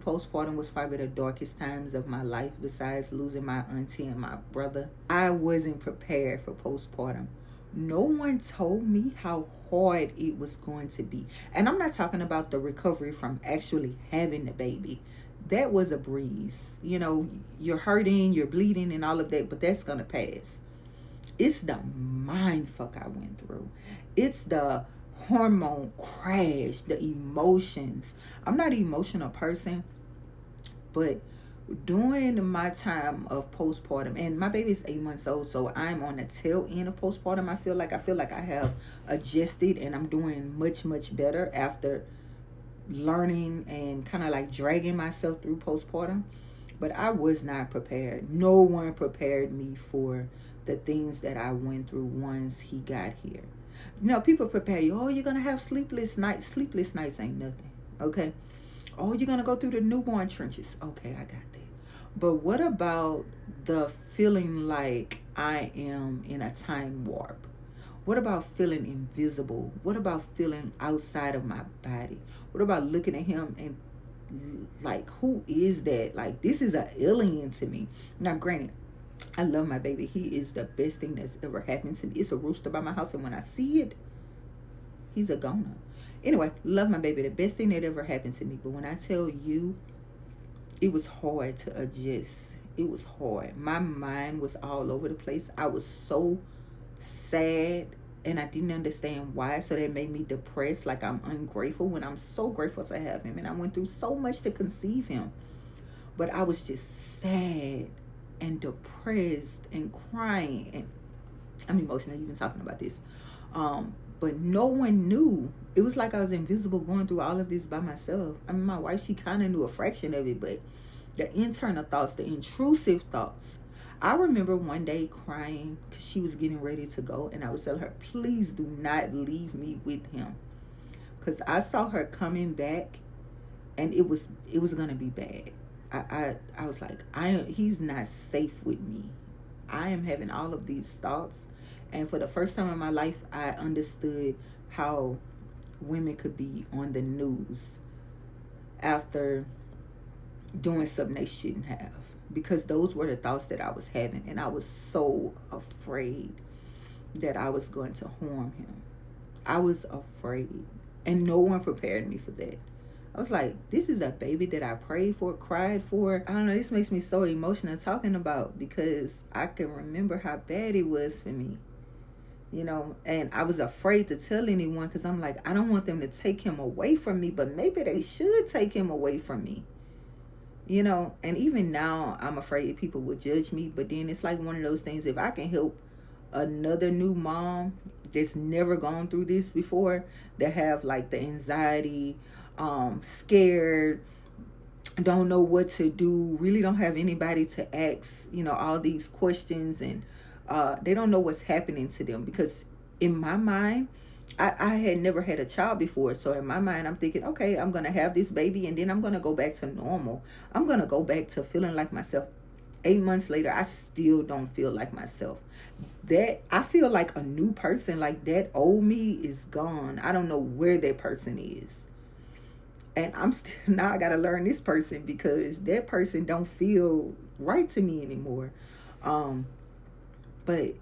postpartum was probably the darkest times of my life besides losing my auntie and my brother. I wasn't prepared for postpartum. No one told me how hard it was going to be. And I'm not talking about the recovery from actually having the baby. That was a breeze. You know, you're hurting, you're bleeding, and all of that, but that's going to pass. It's the mind fuck I went through. It's the hormone crash, the emotions. I'm not an emotional person, but during my time of postpartum, and my baby is 8 months old, so I'm on the tail end of postpartum. I feel like I have adjusted and I'm doing much better after learning and kind of like dragging myself through postpartum. But I was not prepared. No one prepared me for the things that I went through once he got here. You know, people prepare you. Oh, you're gonna have sleepless nights. Sleepless nights ain't nothing. Okay. Oh, you're gonna go through the newborn trenches. Okay, I got that. But what about the feeling like I am in a time warp? What about feeling invisible? What about feeling outside of my body? What about looking at him and like, who is that? Like, this is an alien to me. Now, granted, I love my baby. He is the best thing that's ever happened to me. It's a rooster by my house, and when I see it, he's a goner. Anyway, love my baby. The best thing that ever happened to me. But when I tell you, it was hard to adjust. It was hard. My mind was all over the place. I was so sad and I didn't understand why. So that made me depressed, like I'm ungrateful when I'm so grateful to have him. And I went through so much to conceive him. But I was just sad and depressed and crying. And I'm emotional even talking about this. But no one knew. It was like I was invisible going through all of this by myself. I mean, my wife, she kind of knew a fraction of it, but the internal thoughts, the intrusive thoughts. I remember one day crying because she was getting ready to go, and I was telling her, please do not leave me with him. Because I saw her coming back, and it was going to be bad. I was like, he's not safe with me. I am having all of these thoughts. And for the first time in my life, I understood how women could be on the news after doing something they shouldn't have. Because those were the thoughts that I was having. And I was so afraid that I was going to harm him. I was afraid. And no one prepared me for that. I was like, this is a baby that I prayed for, cried for. I don't know, this makes me so emotional talking about, because I can remember how bad it was for me. You know, and I was afraid to tell anyone because I'm like, I don't want them to take him away from me, but maybe they should take him away from me. You know, and even now I'm afraid people will judge me, but then it's like one of those things, if I can help another new mom that's never gone through this before, that have like the anxiety, scared, don't know what to do, really don't have anybody to ask, you know, all these questions, and they don't know what's happening to them. Because in my mind, I had never had a child before. So in my mind, I'm thinking, okay, I'm going to have this baby and then I'm going to go back to normal. I'm going to go back to feeling like myself. 8 months later, I still don't feel like myself. That I feel like a new person. Like that old me is gone. I don't know where that person is. And I'm still, now I got to learn this person, because that person don't feel right to me anymore. But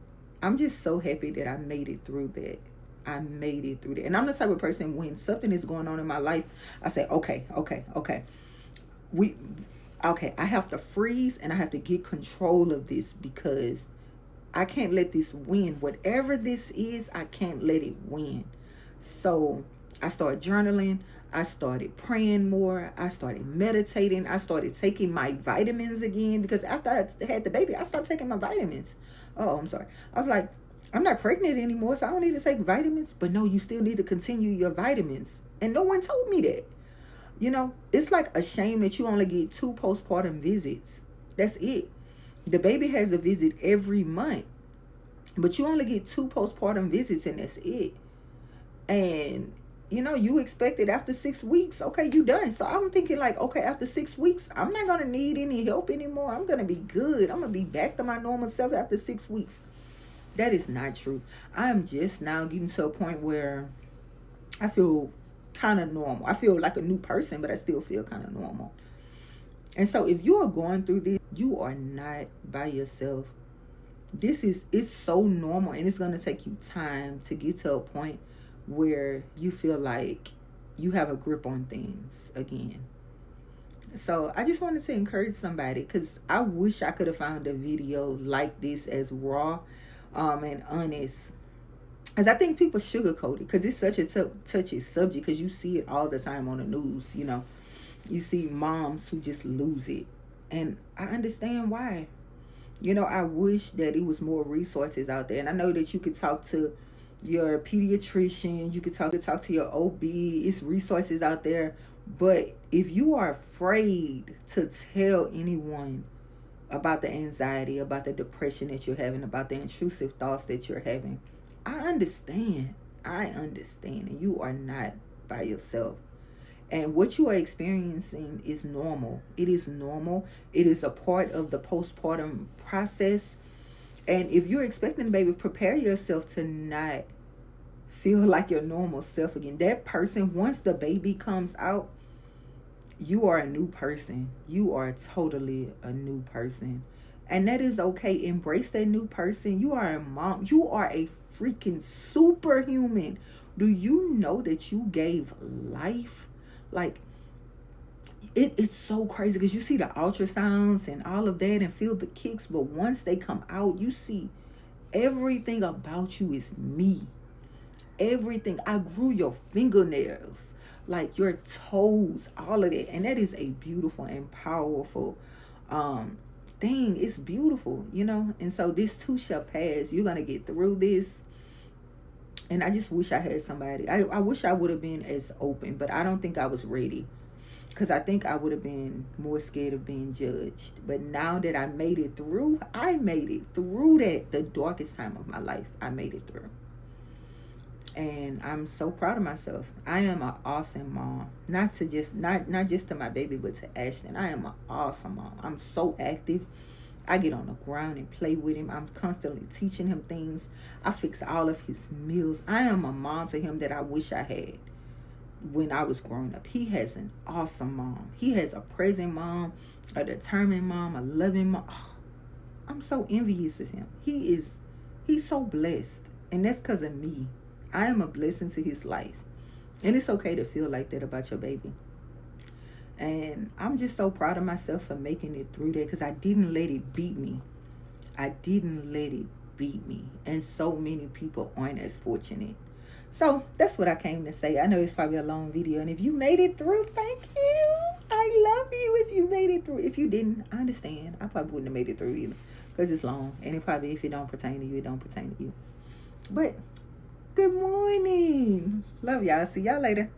I'm just so happy that I made it through that. I made it through that. And I'm the type of person, when something is going on in my life, I say, okay. I have to freeze and I have to get control of this, because I can't let this win. Whatever this is, I can't let it win. So I started journaling. I started praying more. I started meditating. I started taking my vitamins again, because after I had the baby, I stopped taking my vitamins. Oh, I'm sorry. I was like, I'm not pregnant anymore, so I don't need to take vitamins. But no, you still need to continue your vitamins. And no one told me that. You know, it's like a shame that you only get 2 postpartum visits. That's it. The baby has a visit every month, but you only get 2 postpartum visits, and that's it. And you know, you expect it after 6 weeks. Okay, you done. So I'm thinking like, okay, after 6 weeks, I'm not going to need any help anymore. I'm going to be good. I'm going to be back to my normal self after 6 weeks. That is not true. I'm just now getting to a point where I feel kind of normal. I feel like a new person, but I still feel kind of normal. And so if you are going through this, you are not by yourself. It's so normal, and it's going to take you time to get to a point where you feel like you have a grip on things again. So I just wanted to encourage somebody, because I wish I could have found a video like this, as raw and honest, because I think people sugarcoat it, because it's such a touchy subject, because you see it all the time on the news. You see moms who just lose it, and I understand why. I wish that it was more resources out there. And I know that you could talk to your pediatrician, you could talk to your OB. It's resources out there. But if you are afraid to tell anyone about the anxiety, about the depression that you're having, about the intrusive thoughts that you're having, I understand. And you are not by yourself. And what you are experiencing is normal. It is normal. It is a part of the postpartum process. And if you're expecting a baby, prepare yourself to not feel like your normal self again. That person, once the baby comes out, you are a new person. You are totally a new person. And that is okay. Embrace that new person. You are a mom. You are a freaking superhuman. Do you know that you gave life? Like, it's so crazy, because you see the ultrasounds and all of that and feel the kicks. But once they come out, you see everything about you is me. Everything. I grew your fingernails, like your toes, all of that. And that is a beautiful and powerful thing. It's beautiful, And so this too shall pass. You're going to get through this. And I just wish I had somebody. I wish I would have been as open, but I don't think I was ready, because I think I would have been more scared of being judged. But now that I made it through that, the darkest time of my life, I made it through. And I'm so proud of myself. I am an awesome mom. Not just to my baby, but to Ashton. I am an awesome mom. I'm so active. I get on the ground and play with him. I'm constantly teaching him things. I fix all of his meals. I am a mom to him that I wish I had when I was growing up. He has an awesome mom. He has a present mom, a determined mom, a loving mom. Oh, I'm so envious of him. He's so blessed. And that's because of me. I am a blessing to his life. And it's okay to feel like that about your baby. And I'm just so proud of myself for making it through that, because I didn't let it beat me. And so many people aren't as fortunate. So that's what I came to say. I know it's probably a long video. And if you made it through, thank you. I love you if you made it through. If you didn't, I understand. I probably wouldn't have made it through either, because it's long. And it probably, if it don't pertain to you, it don't pertain to you. But good morning. Love y'all. See y'all later.